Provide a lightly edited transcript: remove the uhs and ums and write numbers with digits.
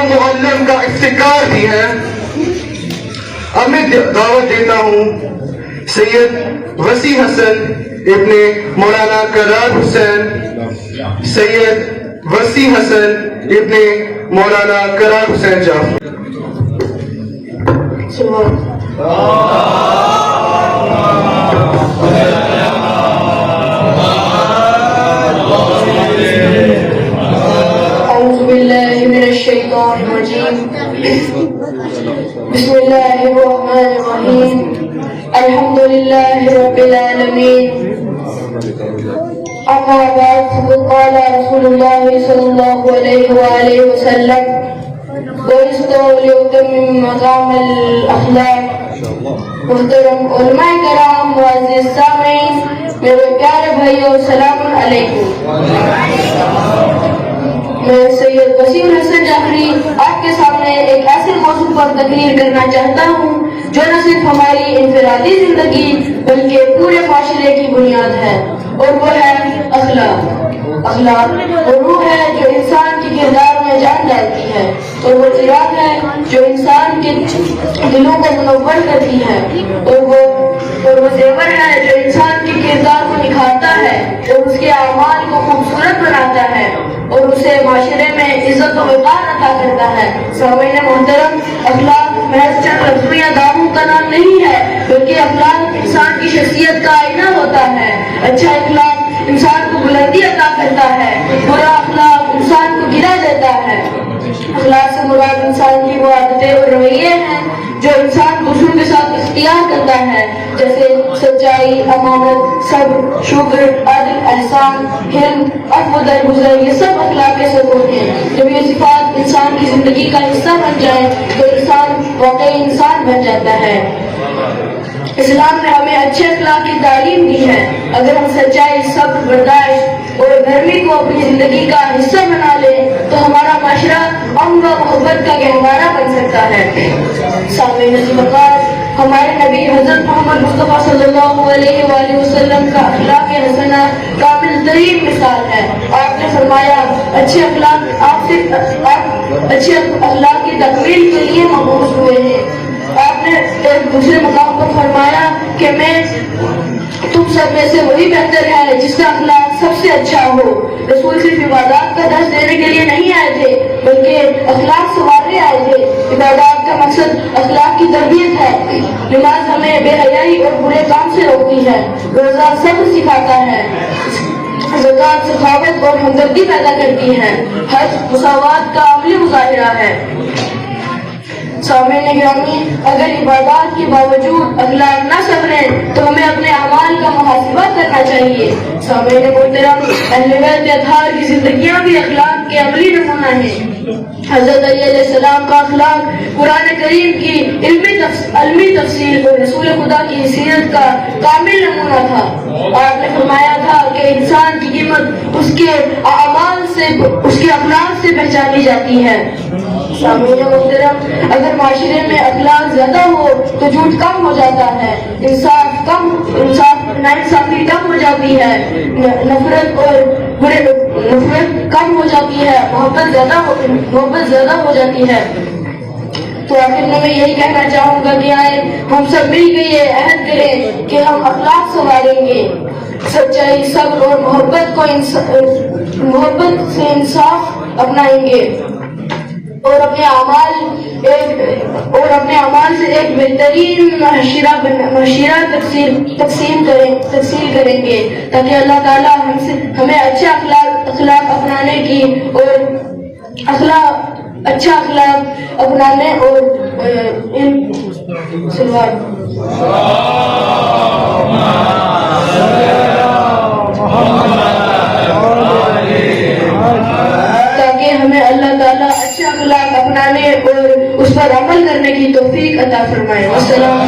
و معلم کا افتخار بھی ہیں۔ اب میں دعوت دیتا ہوں سید وسیع حسن ابن مولانا کرار حسین، سید وسیع حسن ابن مولانا کرار حسین جعفر۔ أعوذ بالله من الشيطان الرجيم بسم الله الرحمن الرحيم الحمد لله رب العالمين أما بعد فقد قال رسول الله صلى الله عليه وآله وسلم بعثت لأتمم مقام الأخلاق۔ محترم علماء کرام، معزز سامعین، میرے پیارے بھائیو، السلام علیکم۔ میں سید وسیع حسن جعفری آپ کے سامنے ایک ایسے موضوع پر تقریر کرنا چاہتا ہوں جو نہ صرف ہماری انفرادی زندگی بلکہ پورے معاشرے کی بنیاد ہے، اور وہ ہے اخلاق۔ اخلاق وہ روح ہے جو انسان کے کردار میں جان ڈالتی ہے، اور وہ چراغ ہے جو انسان کے دلوں کو منور کرتی ہے، اور وہ زیور ہے جو انسان کے کردار کو نکھارتا ہے اور اس کے اعمال کو خوبصورت بناتا ہے اور اسے معاشرے میں عزت و وقار عطا کرتا ہے۔ سامعین محترم، اخلاق محض چند لفظوں یا داموں کا نام نہیں ہے، بلکہ اخلاق انسان کی شخصیت کا آئینہ ہوتا ہے۔ اچھا اخلاق انسان کو بلندی عطا کرتا ہے، برا اخلاق انسان کو گرا دیتا ہے۔ اخلاق سے مراد انسان کی وہ عادتیں اور رویے ہیں جو انسان دوسروں کے ساتھ اختیار کرتا ہے، جیسے سچائی، امانت، صبر، شکر، عدل، احسان، حلم، عفو، درگزر، یہ سب اخلاق کے ثبوت ہیں۔ جب یہ صفات انسان کی زندگی کا حصہ بن جائے تو انسان واقعی انسان بن جاتا ہے۔ اسلام نے ہمیں اچھے اخلاق کی تعلیم دی ہے۔ اگر ہم سچائی، صبر، برداشت اور نرمی کو اپنی زندگی کا حصہ بنا لیں تو ہمارا معاشرہ امن و محبت کا گہوارہ بن سکتا ہے۔ سامعین وقار، ہمارے نبی حضرت محمد مصطفیٰ صلی اللہ علیہ وآلہ وسلم کا اخلاق حسنہ کامل ترین مثال ہے۔ آپ نے فرمایا اچھے اخلاق کی تکمیل کے لیے مبعوث ہوئے ہیں۔ آپ نے ایک دوسرے مقام پر فرمایا کہ میں تم سب میں سے وہی بہتر ہے جس کا اخلاق سب سے اچھا ہو۔ رسول صرف عبادات کا درس دینے کے لیے نہیں آئے تھے بلکہ اخلاق سنوارنے آئے تھے۔ عبادات کا مقصد اخلاق کی تربیت ہے۔ نماز ہمیں بے حیائی اور برے کام سے روکتی ہے، روزہ صبر سکھاتا ہے، زکوٰۃ سخاوت اور ہمدردی پیدا کرتی ہے، حج مساوات کا عملی مظاہرہ ہے۔ سامعین گرامی، اگر عبادات کے باوجود اخلاق نہ سنوریں تو ہمیں اپنے اعمال کا محاسبہ کرنا چاہیے۔ سامعین محترم، اہل بیت اطہار کی زندگیاں بھی اخلاق کے عملی نمونہ ہیں۔ حضرت علی علیہ السلام کا اخلاق قرآن کریم کی علمی تفصیل اور رسول خدا کی سیرت کا کامل نمونہ تھا۔ آپ نے فرمایا تھا کہ انسان کی قیمت اس کے اعمال سے، اس کے اخلاق سے پہچانی جاتی ہے۔ سامعین محترم، اگر معاشرے میں اخلاق زیادہ ہو تو جھوٹ کم ہو جاتا ہے، ناانصافی کم ہو جاتی ہے، نفرت کم ہو جاتی ہے، محبت زیادہ ہو جاتی ہے۔ تو آخر میں یہی کہنا چاہوں گا کہ آئے ہم سب مل کے یہ عہد کریں کہ ہم اخلاق سنواریں گے، سچائی، صبر اور محبت سے انصاف اپنائیں گے اور اپنے اعمال سے ایک بہترین معاشرہ تقسیم کریں گے تاکہ اللہ تعالیٰ ہمیں اچھے اخلاق اپنانے کی اور اچھا اخلاق اپنانے اور تاکہ ہمیں اللہ تعالیٰ اچھا اخلاق اپنانے اور اس پر عمل کرنے کی توفیق عطا فرمائے۔ السلام